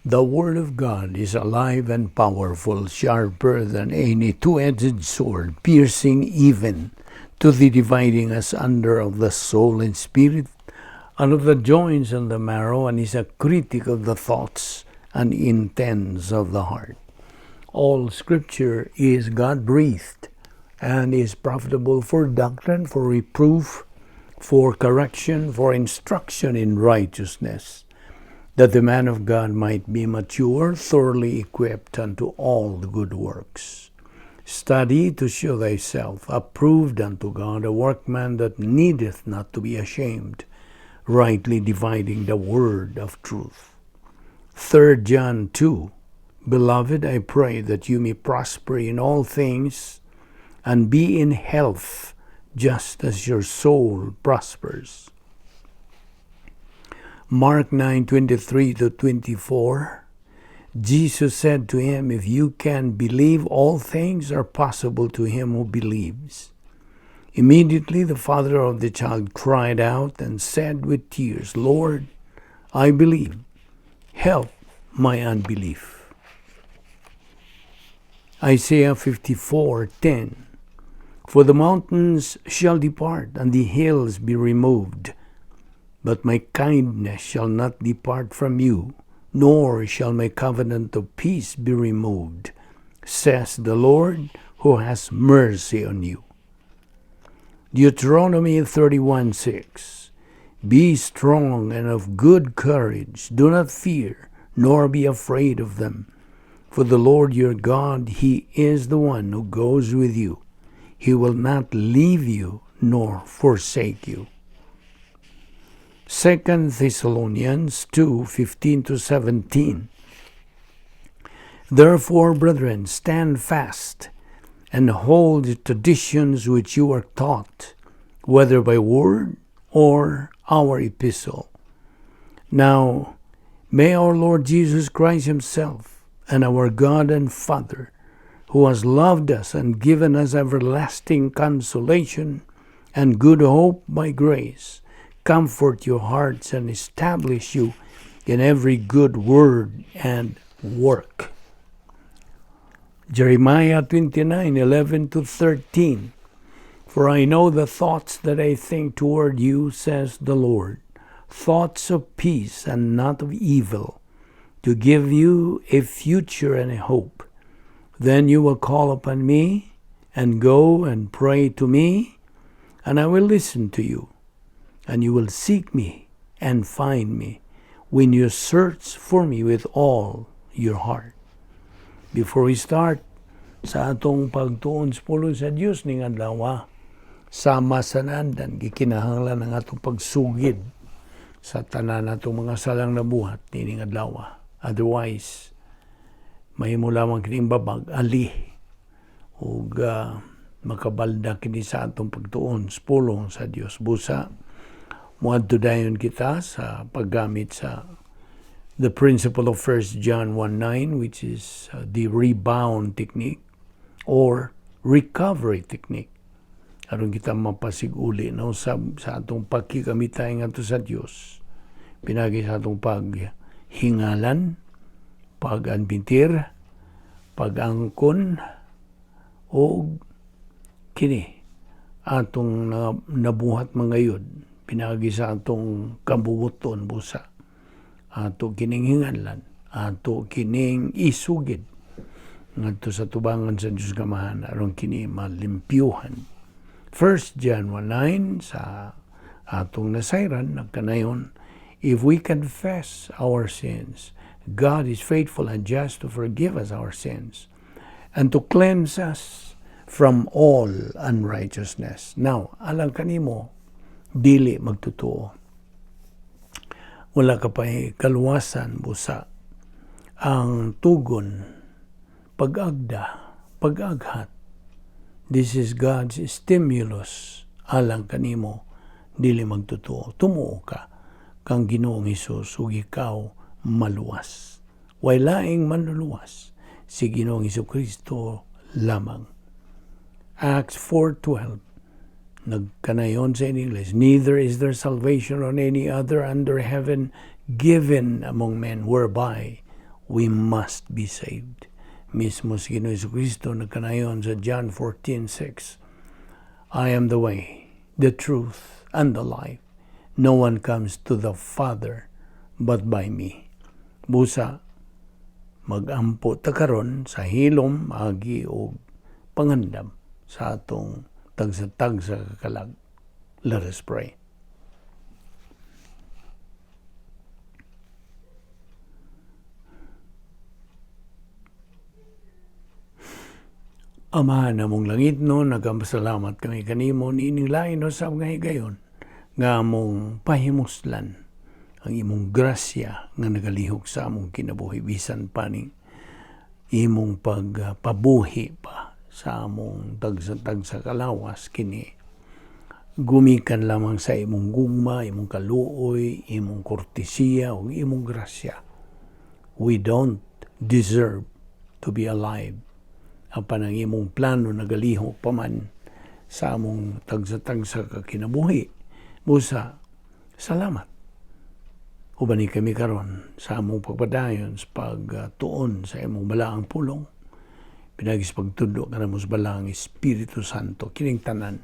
The Word of God is alive and powerful, sharper than any two-edged sword, piercing even to the dividing asunder of the soul and spirit, and of the joints and the marrow, and is a critic of the thoughts and intents of the heart. All Scripture is God-breathed and is profitable for doctrine, for reproof, for correction, for instruction in righteousness, that the man of God might be mature, thoroughly equipped unto all good works. Study to show thyself approved unto God, a workman that needeth not to be ashamed, rightly dividing the word of truth. 3 John 2, Beloved, I pray that you may prosper in all things and be in health, just as your soul prospers. Mark 9:23-24, Jesus said to him, If you can believe, all things are possible to him who believes. Immediately the father of the child cried out and said with tears, Lord, I believe. Help my unbelief. Isaiah 54:10, For the mountains shall depart, and the hills be removed, but my kindness shall not depart from you, nor shall my covenant of peace be removed, says the Lord, who has mercy on you. Deuteronomy 31:6, Be strong and of good courage, do not fear, nor be afraid of them. For the Lord your God, He is the one who goes with you. He will not leave you nor forsake you. 2 Thessalonians 2:15-17. Therefore, brethren, stand fast and hold the traditions which you are taught, whether by word or our epistle. Now, may our Lord Jesus Christ Himself and our God and Father, who has loved us and given us everlasting consolation and good hope by grace, comfort your hearts and establish you in every good word and work. Jeremiah 29:11-13. For I know the thoughts that I think toward you, says the Lord, thoughts of peace and not of evil, to give you a future and a hope. Then you will call upon me and go and pray to me, and I will listen to you. And you will seek me and find me when you search for me with all your heart. Before we start sa atong pagtuon pulo sa Dios ning adlaw, sama sa nandan gikinahanglan ang atong pagsugid sa tanan natong mga salang nabuhat nining adlaw. Otherwise, mahimo lamang kining babag ali ug makabalda kini sa atong pagtuon pulong sa Dios. Busa moadto dayon kita sa paggamit sa the principle of 1 John 1:9, which is the rebound technique or recovery technique. Aron kita mapasiguli na usab sa atong pagkikamitaay ngadto sa Dios. Pinagi sa atong paghingalan, pag-anbintir, pag-angkon, o kini atong nabuhat mangayod. Pinagi sa atong kabubuton busa, ato kining hinganlan, ato kining isugid ngadto sa tubangan sa Dios gamahan aron kini malimpyuhan. 1 John 1:9 sa atong nasayran nagkanayon, if we confess our sins, God is faithful and just to forgive us our sins and to cleanse us from all unrighteousness. Now, alam kanimo, dili magtotoo. Wala ka pa'y kaluwasan busa. Ang tugon, pag-agda, pag-aghat. This is God's stimulus. Alang kanimo, dili magtotoo. Tumuo ka kang Ginoong Hesus ug ikaw maluwas. Way laing manluluwas si Ginoong Hesukristo lamang. Acts 4:12. Nagkanayon sa English, neither is there salvation on any other under heaven given among men whereby we must be saved. Mismo si Ginoong Jesucristo nagkanayon sa John 14:6, I am the way, the truth, and the life. No one comes to the Father but by me. Busa, magampo ta karon sa hilom, agi o pangandam sa atong tagsa-tagsa kakalag. Let us pray. Amahan namong langit no, nagpasalamat kami kanimo niining lain no sa mga higayon nga among pahimuslan ang imong grasya nga nagalihok sa among kinabuhi bisan paning imong pagpabuhi pa sa among tagsa-tagsa kalawas kini gumikan lamang sa imong gugma, imong kaluoy, imong kortesiya o imong grasya. We don't deserve to be alive. Apan ang imong plano nagalihok pa man sa among tagsa-tagsa kinabuhi. Busa, salamat. Ubani kami karon sa among pagpadayon sa pagtuon sa imong balaang pulong. Pinagis pagtudlo ka na mo sa balaang Espiritu Santo. Kining tanan,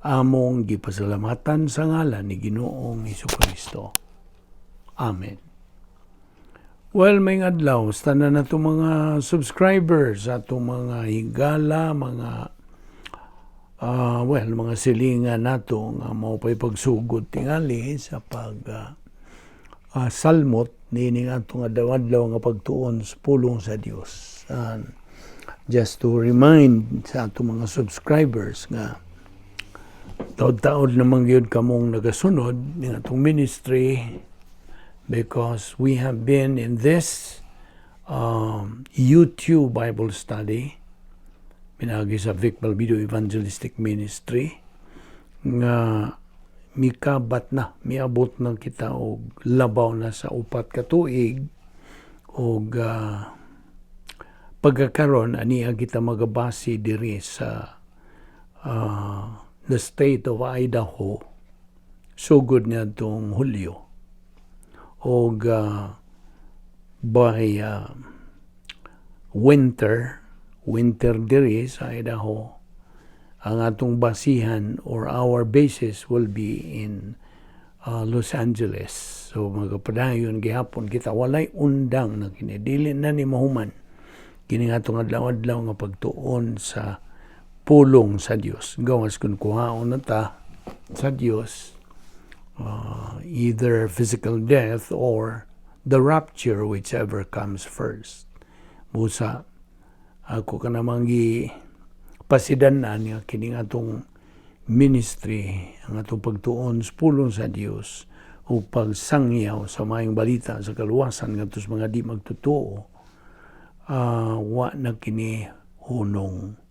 among gipasalamatan sa ngalan ni Ginoong Jesucristo. Amen. Well, may adlaw, tanan na itong mga subscribers, atong mga higala, mga mga silingan nato nga mao pa'y pagsugod tingali sa salmot nining atong adlaw-adlaw nga pagtuon sa pulong sa Dios. Just to remind sa atong mga subscribers nga taod-taod namang gyud kamong nagasunod ning atong ministry, because we have been in this YouTube Bible study pinagi sa Balbido Evangelistic Ministry nga mikabat na, miabot na kita og labaw na sa 4 ka tuig og pagkakaron aniya kita magabasi diri sa the state of Idaho sugod niya itong Hulyo. Og by winter diri sa Idaho, ang atong basihan or our basis will be in Los Angeles. So magapadayon gihapon kita walay undang na kini, dili na ni mahuman kini atong adlaw-adlaw nga pagtuon sa pulong sa Dios. Gawas kun kuhaon na ta sa Dios, either physical death or the rapture, whichever comes first. Busa, ako ka namang pasidanan nga kining atong ministry, ang atong pagtuon sa pulong sa Dios o pagsangyaw sa mayong balita sa kaluwasan ngadto sa mga di magtotoo, wa na kini hunong.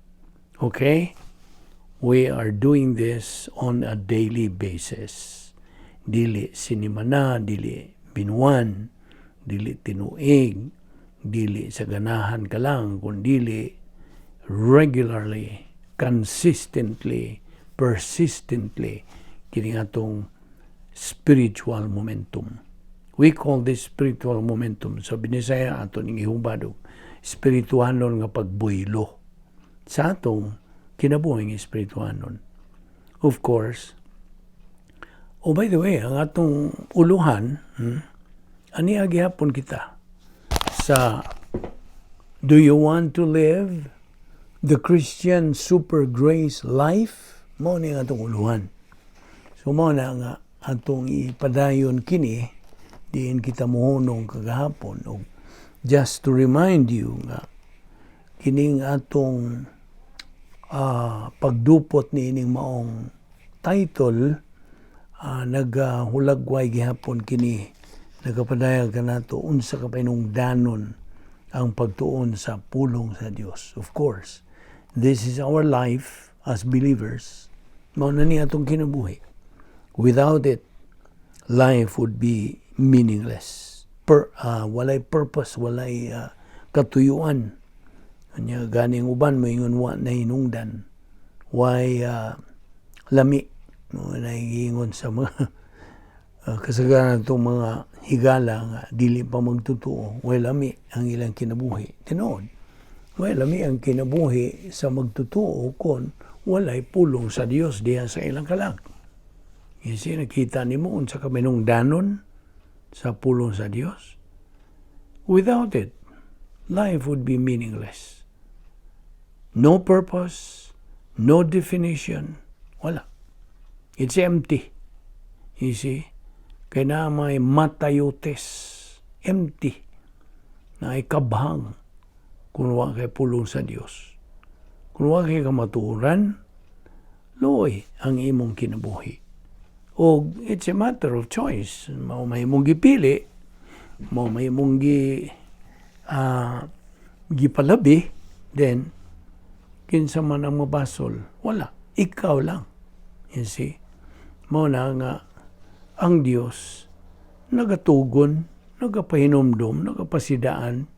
Okay? We are doing this on a daily basis. Dili sinimana, dili binuan, dili tinuig, dili sa ganahan ka lang, kundi regularly, consistently, persistently, kini atong spiritual momentum. We call this spiritual momentum. So binisaya ato ning ihubadog, spirituanon nga pagbuylo sa atong kinabuhing spirituanon. Of course, by the way, ang atong uluhan, ani agihapon kita sa do you want to live the Christian super grace life? Mao ni atong uluhan. So mao na nga atong ipadayon kini diin kita mohunong kagahapon. Og just to remind you nga kining atong pagdupot niining maong title, naghulagway gihapon kini, nagapadayag ka nato unsa ka pinungdanon ang pagtuon sa pulong sa Dios. Of course, this is our life as believers. Mao na ni atong kinabuhi. Without it, life would be meaningless. Walay purpose, walay katuyuan. Anya ganing uban moingon wa na hinungdan. Why lami? Naingon sa mga kasagaran itong mga higala nga dili pa magtotoo, lami ang ilang kinabuhi. Tinuod, lami ang kinabuhi sa magtotoo kung walay pulong sa Dios diha sa ilang kalag. Kasi nakita ni mo unsa ka danon sa pulong sa Dios. Without it, life would be meaningless. No purpose, no definition, wala. It's empty. You see? Kaya na may matayotes, empty, na ikabhang kung wala kay pulong sa Dios. Kung wala kay kamaturan, loy ang imong kinabuhi. O it's a matter of choice. Mao may imong gipili, mao may imong gipalabi, then kinsa man ang mabasol, wala. Ikaw lang. You see? Mao na nga ang Dios nagatugon, nagapahinomdom, nagapasidaan,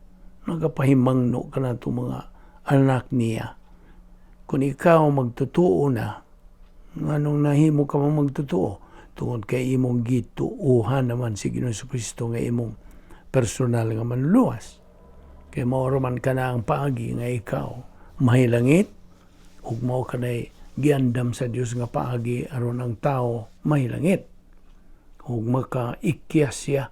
nagapahimangno ka na itong mga anak niya. Kung ikaw magtotoo na, anong nahimo ka magtotoo? Tungod kay imong gituuhan naman si Ginoong Kristo nga imong personal nga manluluwas. Kaya mauraman ka na ang paagi nga ikaw mahilangit, ug mao ka na giandam sa Dios nga paagi aron ang tao mahilangit. Ug makaikyas siya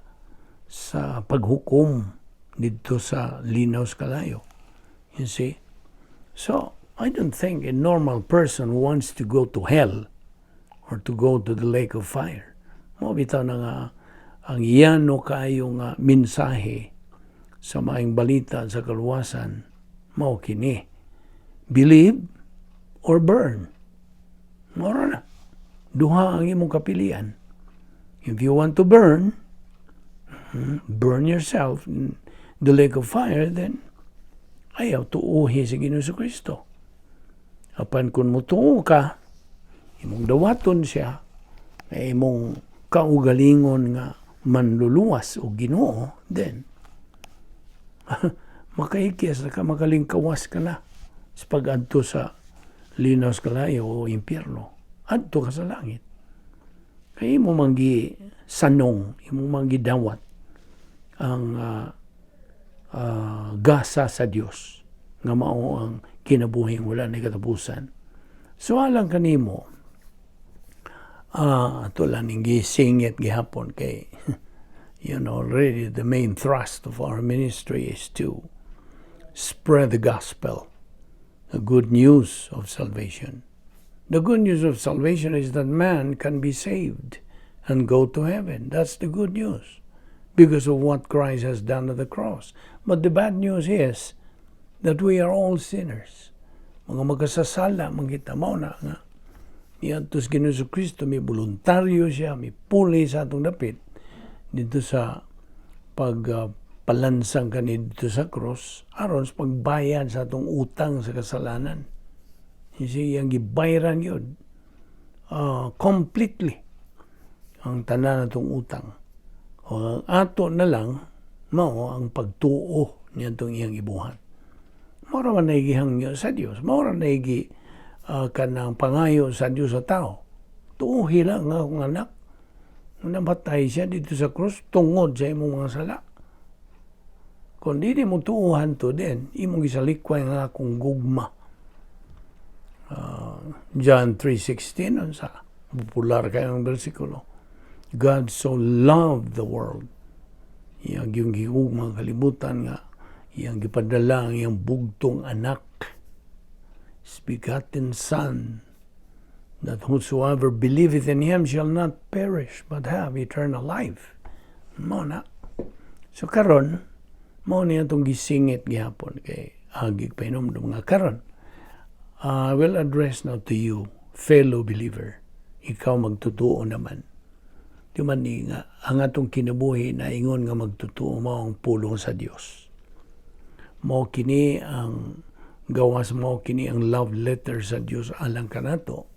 sa paghukom dito sa linaws kalayo. You see? So, I don't think a normal person wants to go to hell or to go to the lake of fire. Mabitaw na nga ang iyano kayong mensahe sa maayong balita sa kaluwasan, mao kini. Believe or burn. Mora na. Duha ang imong kapilian. If you want to burn yourself in the lake of fire, then ayaw tuuhi si Ginoong Kristo. Apan kung mutuo ka, imong dawaton siya, imong kaugalingon nga manluluwas o Ginoo, then makaikyas na ka, makalingkawas ka na sa pag-adto sa linaws kalayo o impyerno. Adto ka sa langit. Kaya imo manggi sanong, imo manggi dawat ang gasa sa Dios nga mao ang kinabuhing wala na katapusan. So alang kanimo, ato lang ning gisingit gihapon kay already the main thrust of our ministry is to spread the gospel, the good news of salvation. The good news of salvation is that man can be saved and go to heaven. That's the good news because of what Christ has done at the cross. But the bad news is that we are all sinners. Mga magkasasala, mangita mo na nga. Iyantos Ginoong Kristo, may voluntaryo siya, may puli sa atong dapit dito sa pagpalansang kani dito sa cross, aron sa pagbayad sa atong utang sa kasalanan. Kasi yung gibayran yun completely ang tanan natong utang. O ang ato na lang mao ang pagtuo niya itong iyang ibuhat. Maura man naigihangyo sa Dios. Maura naigi kanang pangayo sa Dios sa tao. Tuuhi lang nga akong anak. Namatay siya dito sa krus tungod sa imong mga sala. Kung di mo tuuhan to din, imong gisalikway nga akong gugma. John 3:16 sa popular kayong bersikulo. God so loved the world. Iyang yung gigugma kalibutan nga iyang gipadala ang iyang bugtong anak, his begotten Son, that whosoever believeth in him shall not perish but have eternal life. Mao na. So karon mao niya itong gisingit gihapon kay agig painomdom nga karon. I will address now to you, fellow believer. Ikaw magtutuo naman. Di man nga, ang atong kinabuhi na ingon nga magtutuo mo ang pulong sa Dios. Mao kini ang gawas, mao kini ang love letter sa Dios alang kanato.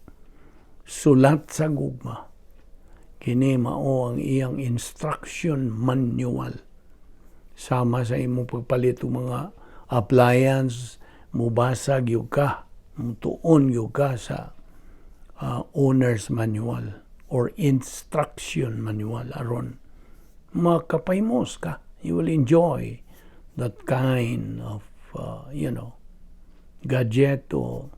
Sulat sa gugma. Kini mao ang iyang instruction manual. Sama sa imong pagpalit og mga appliance, mubasag yung ka, mutuon yung ka sa owner's manual or instruction manual aron makapaymos ka. You will enjoy that kind of gadget o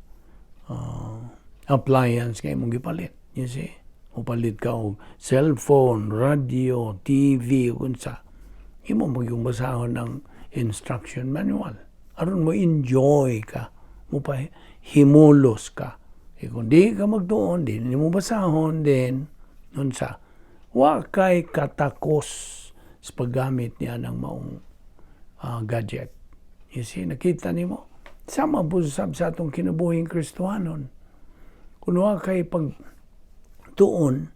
appliance kay mong gipalit. You see? Upalit ka og cellphone, radio, TV, unsa. Imo magyong basahon ng instruction manual. Aron mo enjoy ka. Mo pa himulos ka. Kung di ka magdoon, di mo basahon din, unsa. Wa kay katakos sa paggamit niya ng maong gadget. You see, nakita nimo. Sama po sa atong kinabuhing Kristohanon. Kung wa kay pagtuon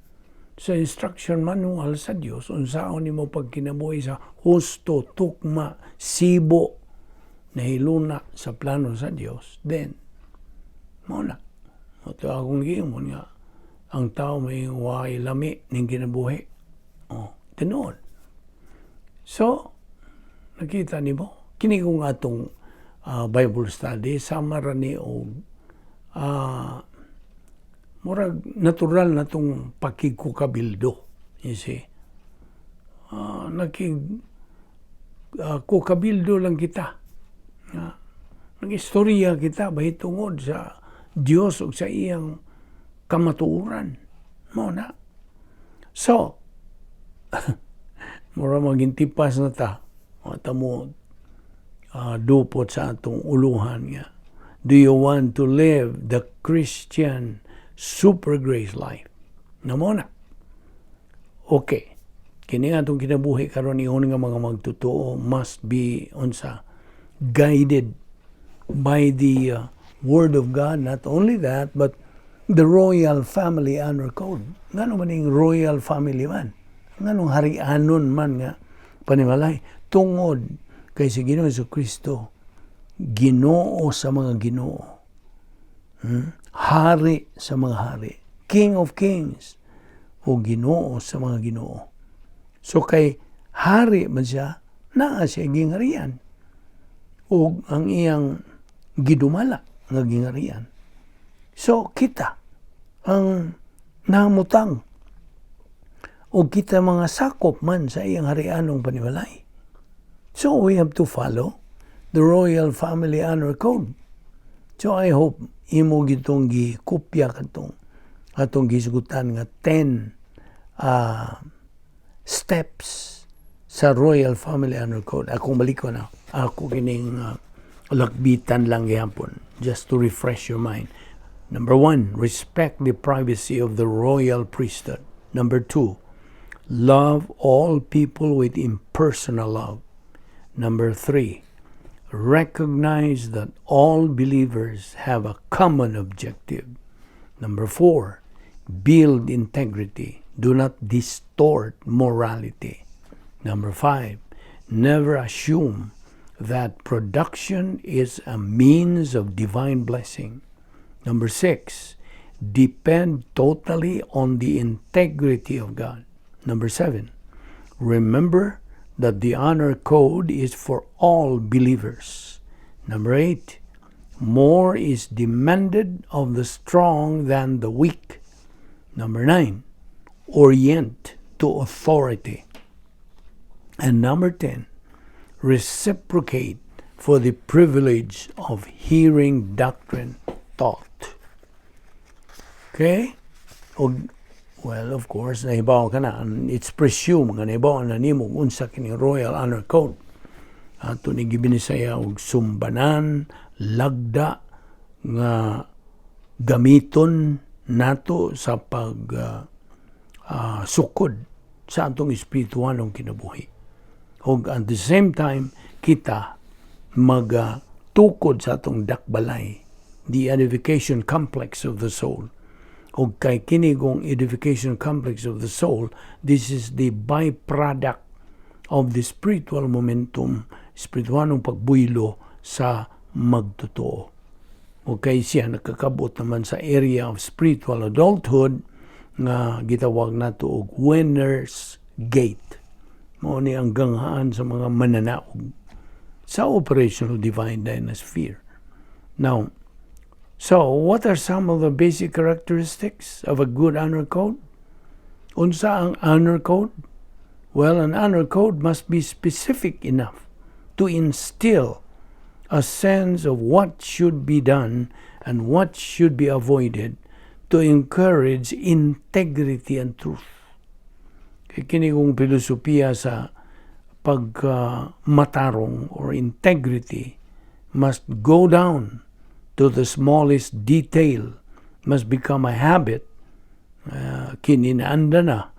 sa instruction manual sa Dios, unsaon nimo pagkinabuhi sa husto, tukma, sibo, na hiluna sa plano sa Dios, then muna. Ito akong giingon nga, ang tao may way lami ng kinabuhi. Tinoon. So, nakita ni mo, kini kong atong Bible study, sama rani o murag natural na itong pakikukabildo. You see? Kukabildo lang kita. Nag-istorya kita bahitungod sa Dios o sa iyang kamatuuran. Mo na. So, mura magintipas na ta. Mata mo dupot sa atong uluhan nga. Do you want to live the Christian super grace life? Na mo na. Okay. Kini nga itong kinabuhi karon ihon nga mga magtotoo must be unsa guided by the Word of God. Not only that, but the royal family honor code. Ngano man yung royal family man? Nganong harianon man nga panimalay? Tungod kay si Ginoo Jesucristo, Ginoo sa mga Ginoo. Hari sa mga hari. King of kings. O Ginoo sa mga Ginoo. So kay hari man siya, naa siya gingharian. O ang iyang gidumala nga gingharian. So kita ang namutang o kita mga sakop man sa iyang harianong panimalay. So we have to follow the royal family honor code. So I hope imo gitong gikopya katong atong gisgutan nga 10 steps sa royal family honor code. Akong balik ko na. Ako kining lakbitan lang gihapon just to refresh your mind. Number 1, respect the privacy of the royal priesthood. Number 2, love all people with impersonal love. Number 3, recognize that all believers have a common objective. Number 4, build integrity. Do not distort morality. Number 5, never assume that production is a means of divine blessing. Number 6, depend totally on the integrity of God. Number 7, remember that the honor code is for all believers. Number 8, more is demanded of the strong than the weak. Number 9, orient to authority. And number 10, reciprocate for the privilege of hearing doctrine taught. Okay? Well, of course, nahibaw ka na. It's presumed nga nahibaw na nimo unsa kini Royal Honor Code. Ato ni gibinisaya og sumbanan, lagda nga gamiton nato sa pag sukod sa atong espiritualong kinabuhi. Og at the same time, kita magtukod sa atong dakbalay, the edification complex of the soul. O kay kinigong edification complex of the soul, this is the byproduct of the spiritual momentum, spiritualong pagbuylo sa magtotoo. O kay siya nakakabot naman sa area of spiritual adulthood nga gitawag nato og winner's gate. Mao ni ang ganghaan sa mga mananaog sa operational divine dynasphere. Now, so, what are some of the basic characteristics of a good honor code? Unsa ang honor code? Well, an honor code must be specific enough to instill a sense of what should be done and what should be avoided to encourage integrity and truth. Kini kong filosofiya sa pagmatarong or integrity must go down to the smallest detail, must become a habit, kininaanda na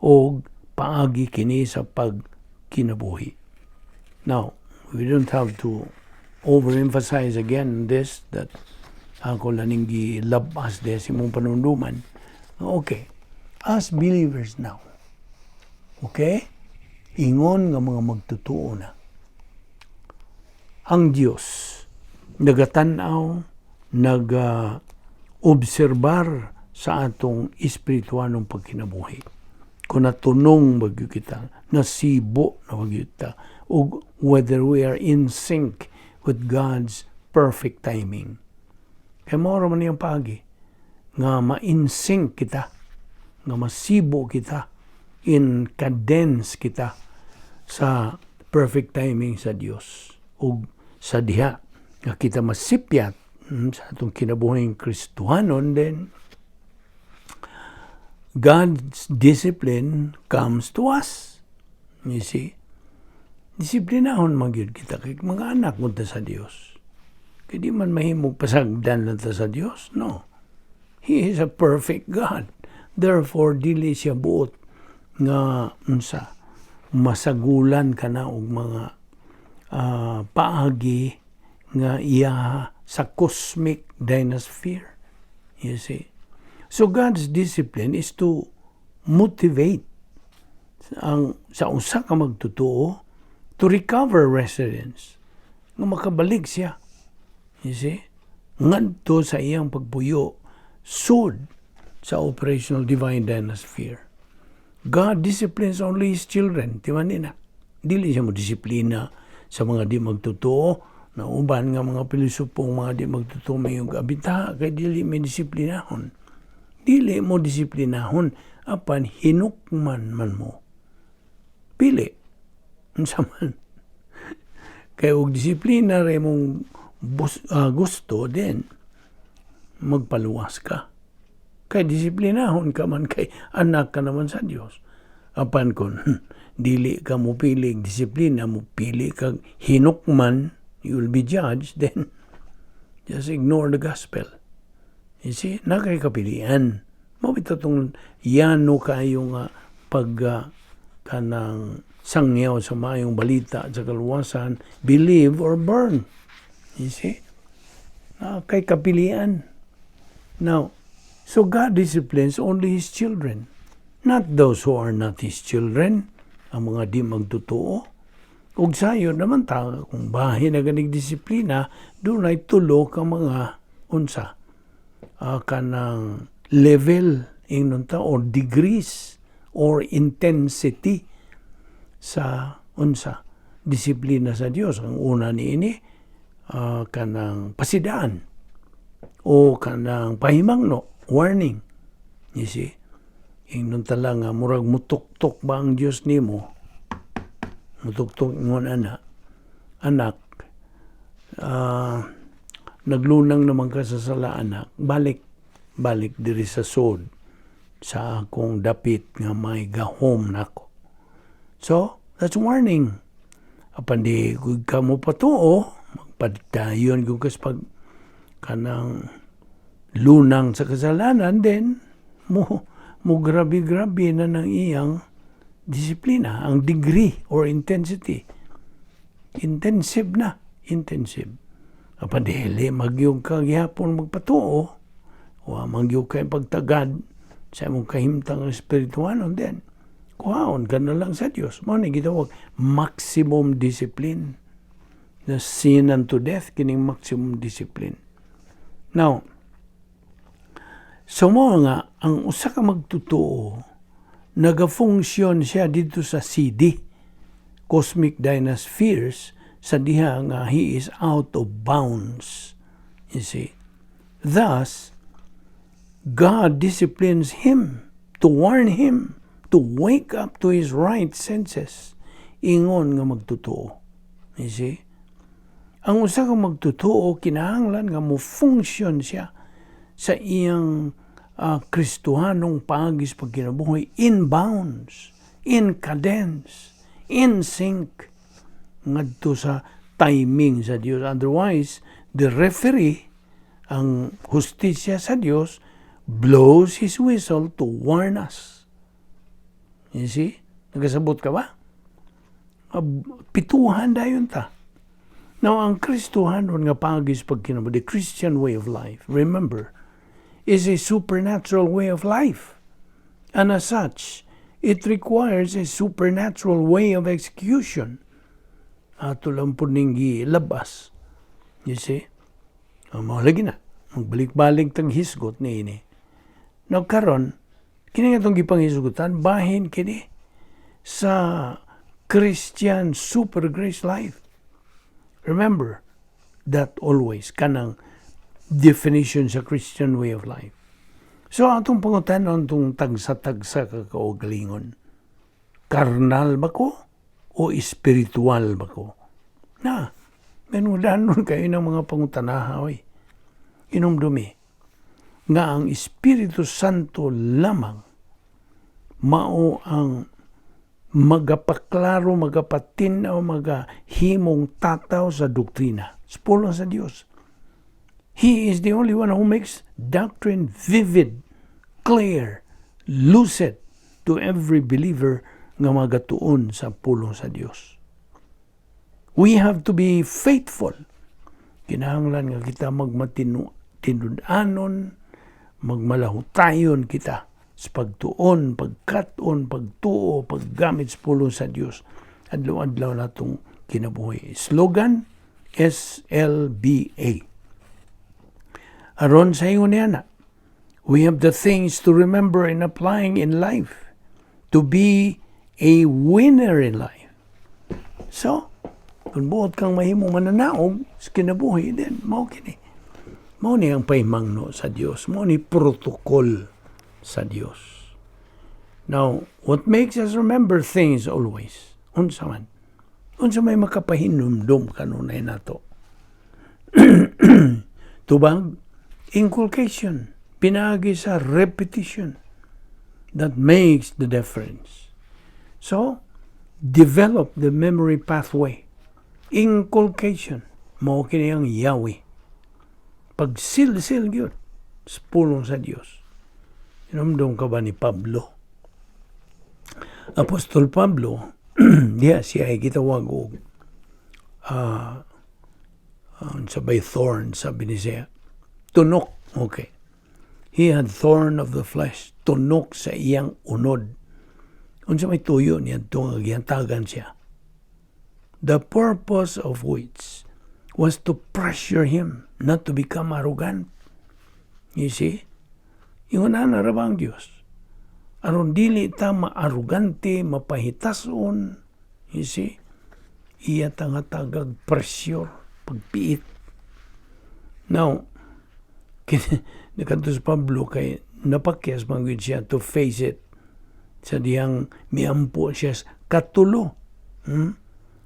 o paagi kini sa pagkinabuhi. Now, we don't have to overemphasize again this, that ako laning gilabas de si mong panunduman. Okay, as believers now, okay, ingon nga mga magtutuo na. Ang Diyos, nagatanaw, nag-obserbar sa atong espirituanong pagkinabuhi. Kung natunong bagyo kita, nasibo na bagyo kita, o whether we are in sync with God's perfect timing. Kaya mo raman yung pagi, nga ma-in sync kita, nga masibo kita, in cadence kita sa perfect timing sa Diyos. O sa diha, nga kita masipyat sa atong kinabuhing Kristuhanon, then God's discipline comes to us. You see? Disiplinahon magyud kita kay mga anak mo ta sa Dios. Kaya di man mahimog pasagdan lang ta sa Dios. No. He is a perfect God. Therefore, dili siya buot nga masagulan ka na og mga paagi nga iya sa cosmic dynasphere. You see? So God's discipline is to motivate sa usa ka magtutuo to recover residence, nga makabalik siya. You see? Ngadto sa iyang pagpuyo sud sa operational divine dynasphere. God disciplines only His children. Timan nina. Dili siya mo disiplina sa mga di magtutuo, na uban nga mga pilosopong mga di magtutuo may yung abita, kay dili may disiplinahon. Dili mo disiplinahon, apan hinukman man mo. Pili. Unsa man. Kaya og disiplina rin mong gusto din, magpaluwas ka. Kay disiplinahon ka man, kay anak ka naman sa Diyos. Apan kon dili ka mo pili disiplina, mo pili kag hinukman, you will be judged, then just ignore the gospel. You see, nakay kapilian. Mabito itong yano kayo nga kanang sangyaw sa mayong balita sa kaluwasan, believe or burn. You see? Nakay kapilian. Now, so God disciplines only His children, not those who are not His children, ang mga di magtutuo. Ug sayo naman ta, kung bahin na ganig disiplina, doon ay tulo ka mga unsa. Kanang level inunta or degrees or intensity sa unsa disiplina sa Dios. Ang una niini kanang pasidaan o kanang pahimangno, warning. You see? Inunta lang nga murag mutuktok ba ang Dios nimo? Mutuktok ngon anak naglunang naman ka sa sala anak, balik diri sa sod sa akong dapit nga may gahom nako. So that's warning. Apan di gud ka mo patuo, magpadayon gud kas pag kanang lunang sa kasalanan, then mo grabe na ng iyang disiplina, ang degree or intensity. Intensive. Apan dili magyug ka gihapon magpatuo, o magyug ka pagtagad sa imong kahimtang espirituhanon, then kuhaon ka na lang sa Dios. Mao ni gitawag maximum discipline. The sin unto death, kining maximum discipline. Now, so mo nga, ang usa ka magtutuo, nagafunksyon siya dito sa CD, cosmic dynaspheres, sa diha nga he is out of bounds. You see? Thus, God disciplines him to warn him to wake up to his right senses, ingon nga magtotoo. You see? Ang usa ka magtotoo, kinahanglan nga mo function siya sa iyang Kristohanong paagis pagkinabuhi in bounds, in cadence, in sync ngadto sa timing sa Dios. Otherwise, the referee, ang hustisya sa Dios, blows his whistle to warn us. You see? Nagasabot ka ba? Pituhan dayon ta. Now, ang Kristohanon nga paagis pagkinabuhi, the Christian way of life, remember, is a supernatural way of life. And as such, it requires a supernatural way of execution. Ato lang po ninggi labas. You see? Mahalagi na. Magbalik-balik tang hisgot ni ini. Now, karon, kini nga itong gipanghisgutan, bahin kini sa Christian super grace life. Remember that always, kanang definition sa Christian way of life. So, atong pangutanon itong tagsa-tagsa kakaugalingon. Karnal ba ko o espiritual ba ko? Na, menudanon kayo ng mga pangutanaha, oy. Inumdumi, nga ang Espiritu Santo lamang mao ang magapaklaro, magapatinaw, magahimong tataw sa doktrina. Pulong sa Dios. He is the only one who makes doctrine vivid, clear, lucid to every believer nga magatuon sa pulong sa Dios. We have to be faithful. Kinahanglan nga kita magmatinudanon, magmalahutayon kita sa pagtuon, pagkaton, pagtuo, paggamit sa pulong sa Dios. Adlaw-adlaw na itong kinabuhi. Slogan, SLBA. Aron sa ingon niya, we have the things to remember and applying in life to be a winner in life. So, kung buot kang mahimong mananaog sa kinabuhi, then mao kini. Mao ni ang pahimangno sa Dios. Mao ni protocol sa Dios. Now, what makes us remember things always? Unsa man? Unsa may makapahinumdum kanunay nato? Tubag, inculcation, pinagi sa repetition that makes the difference. So, develop the memory pathway. Inculcation, mao kini ang Yahweh. Pagsilsil gyud sa pulong sa Dios. Inumdum ka ba ni Pablo? Apostol Pablo, diya siya ay gitawag og sabay thorn, sabi ni siya. Tunok, okay. He had thorn of the flesh, tunok sa iyang unod. Unsa may tuyo niya itong agyantagan siya. The purpose of which was to pressure him not to become arrogant. You see? Yung nanarabang Diyos. Aron dili ta maarugante, mapahitason. You see? Iya tangatagag pressure, pagpiit. Now, nakanto sa Pablo kay napakyas manggid siya to face it. Sa diyang miampo siya katulo.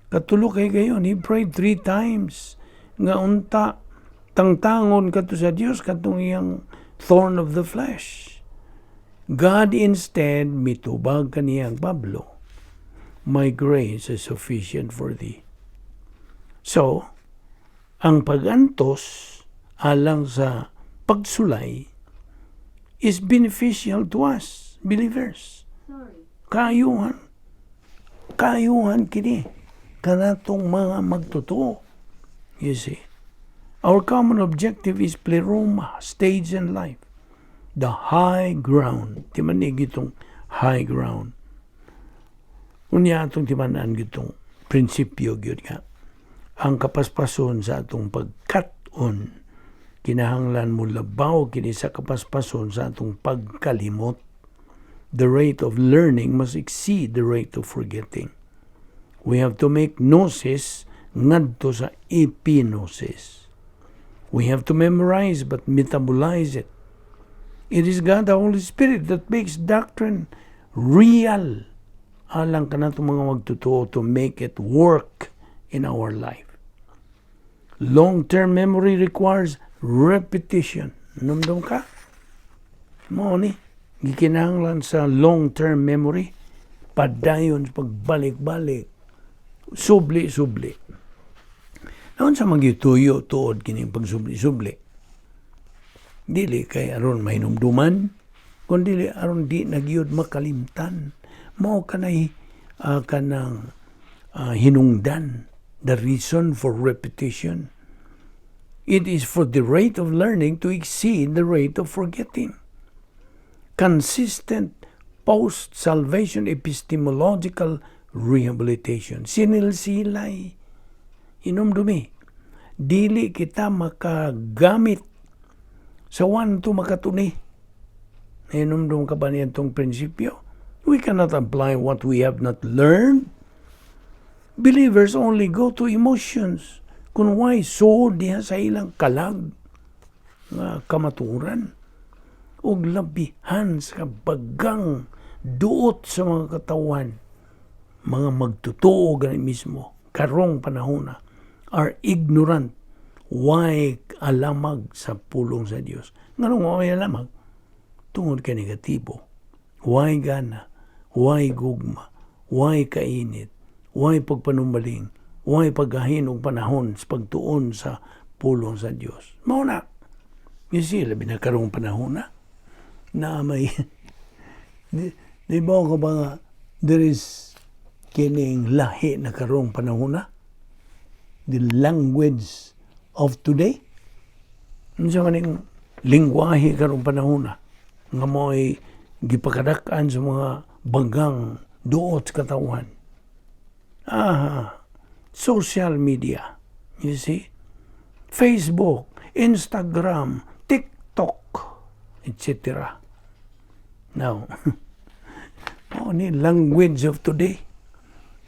Katulo kay gayon. He prayed 3 times. Nga unta, tangtangon kato sa Diyos katong iyang thorn of the flesh. God instead mitubag kaniyang Pablo. My grace is sufficient for thee. So, ang pagantos alang sa pagsulay is beneficial to us, believers. Kaayuhan kini kanatong mga magtotoo. You see, our common objective is pleroma, stage in life, the high ground. Timanig itong high ground. Unya atong timanan gitong prinsipyo gyud nga. Ang kapaspason sa atong pagkat-on kinahanglan mo labaw kini sa kapaspason sa atong pagkalimot. The rate of learning must exceed the rate of forgetting. We have to make gnosis ngadto sa epinosis. We have to memorize but metabolize it. It is God the Holy Spirit that makes doctrine real alang ka na itong mga magtotoo to make it work in our life. Long-term memory requires repetition. Numdum ka? Mo ni, gikinahanglan sa long-term memory, padayon sa pagbalik-balik, subli-subli. Noon sa magyutuyo tuod kining pagsubli-subli. Dili kay aron mahinumduman, kundi aron di nagyud makalimtan. Mao kanay kanang hinungdan, the reason for repetition. It is for the rate of learning to exceed the rate of forgetting. Consistent post-salvation epistemological rehabilitation. Sinilsilay. Inumdumi. Dili kita makagamit sa wanto makatuni. Inumdum ka ba niyan itong prinsipyo? We cannot apply what we have not learned. Believers only go to emotions. Kung why so diha sa ilang kalag nga kamaturan ug labihan sa bagang duot sa mga katawan, mga magtotoo gani mismo karong panahon are ignorant why alamag sa pulong sa Dios. Nganong why alamag? Tungod kay negatibo. Why gana? Why gugma? Why kainit? Why pagpanumbaling? Why paggahin og panahon sa pagtuon sa pulong sa Dios? Mao na. You see, labi na karong panahon na may di ba ko ba nga there is kining lahi na karong panahon the language of today. Unsa man ning lingwahe karong panahon nga mo'y gipakadak-an sa mga bagang duot sa katawan. Social media, you see, Facebook, Instagram, TikTok, etc. Now, ni language of today.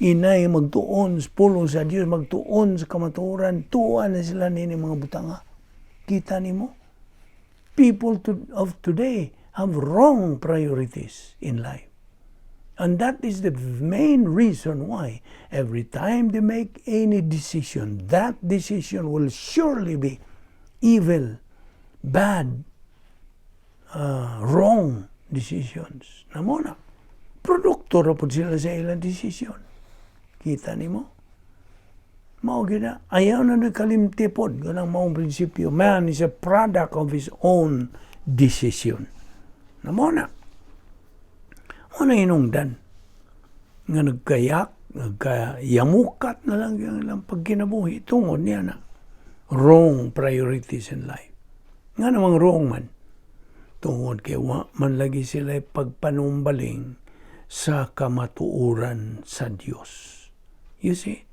Inay magtuon sa pulong sa Diyos, magtuon sa kamaturan, tuwa na sila nini mga butanga. Kita nimo? People of today have wrong priorities in life. And that is the main reason why every time they make any decision, that decision will surely be evil, bad, wrong decisions. Namona, produkto ra po sila sa ilang decision. Kita ni mo? Mao gina, ayaw na nagkalimtipod. Ganang maong prinsipyo. Man is a product of his own decision. Namona. Ano hinungdan? Nga nagkayamukat na lang yung pagkinabuhi. Tungod niya na. Wrong priorities in life. Nga namang wrong man. Tungod kay man lagi sila pagpanumbaling sa kamatuuran sa Diyos. You see?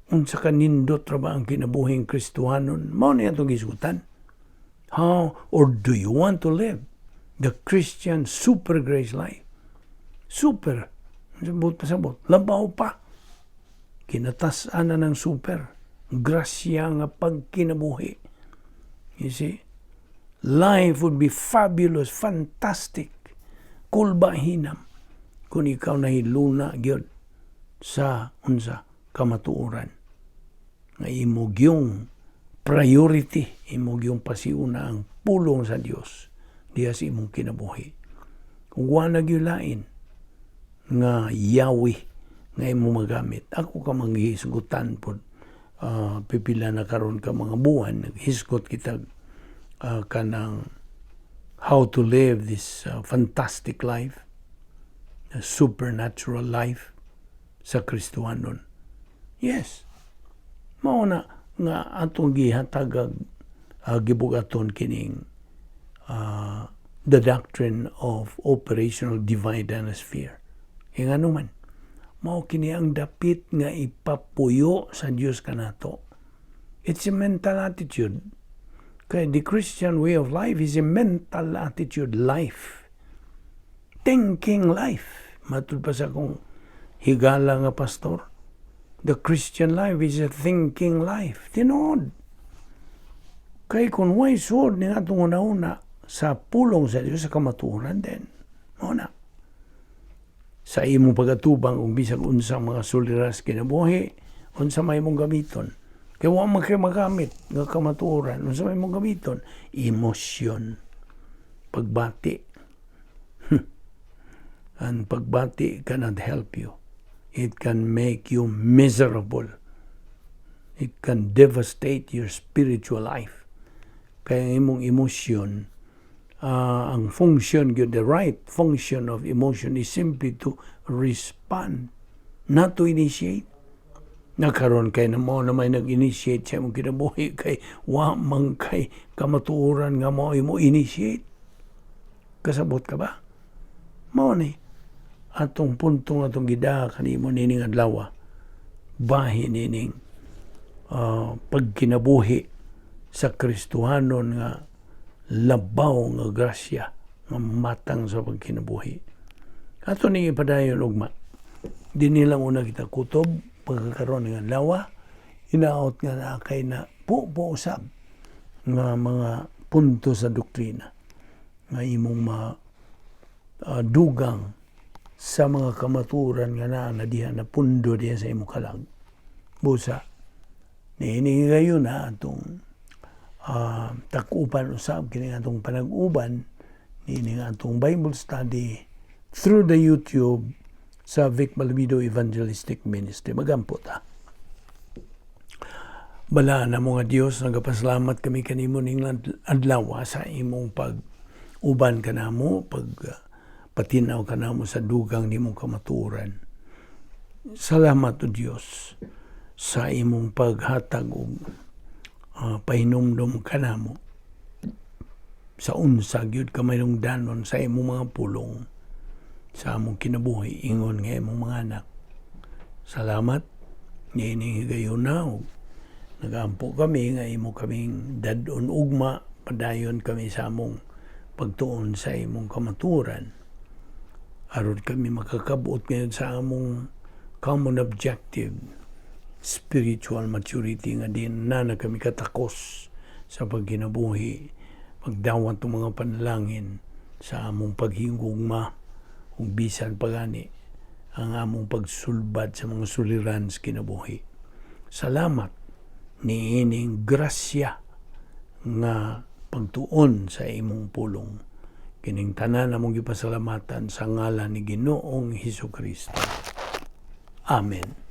Unsa ka nindot ra ba ang kinabuhing Kristiyanon? Mao niya itong isutan. How or do you want to live the Christian super grace life? Super. Sabot pa sabot. Labaw pa. Kinatasan na ng super. Grasya nga pagkinabuhi. You see? Life would be fabulous, fantastic. Kulbahinam. Kung ikaw nahiluna gyud sa unsa kamatuoran. Nga imog yung priority, imog yung pasiuna ang pulong sa Dios diya sa imong kinabuhi. Kung wala gyulain nga Yahweh nga imo magamit. Ako ka manghisgutan pod pipila na karon ka mga buwan naghisgot kita kanang how to live this fantastic life, a supernatural life sa Kristiyanon. Yes. Mao na nga atong gihatag gibugaton kining the doctrine of operational divine dynasty. Yung ano man, mao kini ang dapit nga ipapuyo sa Dios kanato. It's a mental attitude. Kaya the Christian way of life is a mental attitude life. Thinking life. Matud pa sa kong higala nga pastor. The Christian life is a thinking life. Tinood. Kaya kung way sword ni atong una-una sa pulong sa Diyos sa kamaturan din. Muna. sa imong pagatubang ug bisag unsang mga suliras kinabuhi, unsa may imong gamiton. Kaya wa man kay magamit nga kamatuoran, unsa may imong gamiton, emosyon, pagbati. And pagbati cannot help you. It can make you miserable. It can devastate your spiritual life. Kaya imong emosyon, ang function, the right function of emotion is simply to respond, not to initiate. Nagkaroon kay na mo na may nag-initiate sa imong kinabuhi kay wa man kay kamatuoran nga mo initiate. Kasabot ka ba? Mao ni atong punto nga atong gida kanimo nining adlaw, bahin nining pagkinabuhi sa Kristohanon nga labaw nga grasya nga matang sa pagkinabuhi. Ato ning ipadayon ugma. Di nilang una kita kutob pagkakaroon ng adlaw, inaot nga na kay na po-usab nga mga punto sa doktrina nga imong dugang sa mga kamaturan nga na diha na pundo diha sa imong kalag. Busa, niini gayon na atong takupan usab kini atong panag-uban, niini atong Bible study through the YouTube sa Balbido Evangelistic Ministry. Magampot Bala na mga Dios, nagapasalamat kami kanimo ning adlaw sa imong pag-uban kanamo, patinaw kanamo sa dugang nimong kamatuoran. Salamat o Dios sa imong paghatag og pahinumdum kanamo sa unsa gyud kamay nung danon sa imong mga pulong sa among kinabuhi ingon nga imong mga anak. Salamat niini gayon na nagampo kami nga imo kaming dadon ugma, padayon kami sa among pagtuon sa imong kamaturan. Aron kami makakabuot ngayon sa among common objective, spiritual maturity nga din na kami katakos sa pagkinabuhi, pagdawat ng mga panalangin sa among paghingugma ug bisan pagani ang among pagsulbad sa mga suliran sa kinabuhi. Salamat niining grasya nga pagtuon sa imong pulong. Kining tanan among gipasalamatan sa ngalan ni Ginoong Hesukristo. Amen.